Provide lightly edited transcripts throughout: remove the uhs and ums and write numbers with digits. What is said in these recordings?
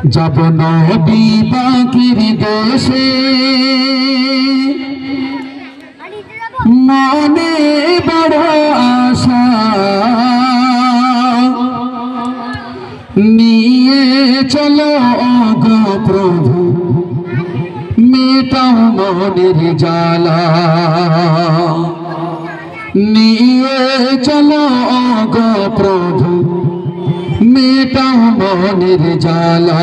যাব নবী পাকের দেশে মনে বড় আশা নিয়ে চলো গো প্রভু মেটাও মনের জ্বালা নিয়ে চলো গো প্রভু মেটাও মনের জ্বালা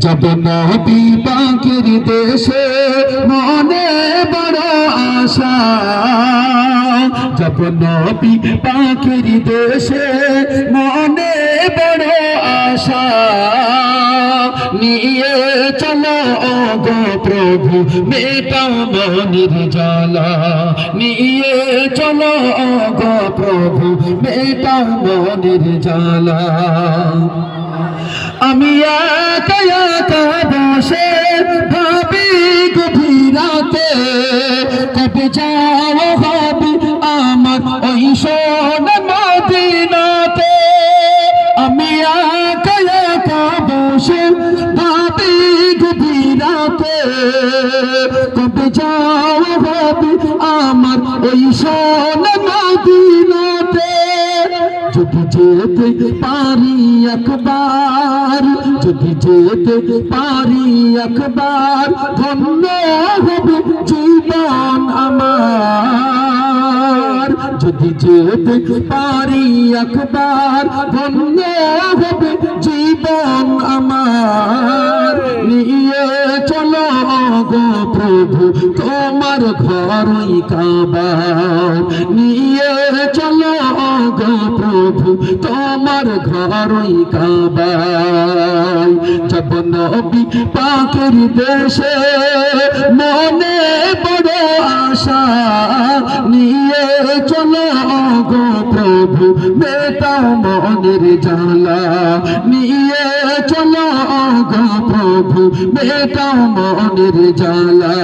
যাব নবী পাকের দেশে মনে বড় আশা যাব নবী পাকের দেশে মনে বড় আশা নিয়ে চলো গো প্রভু মেটাও মনের জ্বালা নিয়ে চলো গো প্রভু মেটাও মনের জ্বালা আমি একা একা বসে ভাবি গভীর রাতে কবে যাও হবে আমার ওই সোনা মদিনাতে আমি একা একা বসে ভাবি গভীর রাতে কবে যাও হবে আমার ওই সোনা মদিনাতে যদি যেতে পারি একবার যদি যেতে পারি একবার ধন্য হবে জীবন আমার যদি যেতে পারি একবার ধন্য হবে জীবন আমার নিয়ে চলো গো প্রভু তোমার ঘরই কাবা নিয়ে চলো গো প্রভু তোমার ঘরই কাবা যাব নবী পাকের দেশে মনে বড় আশা নিয়ে চলো গো প্রভু মেটাও মনের জ্বালা নিয়ে চলো গো প্রভু মেটাও মনের জ্বালা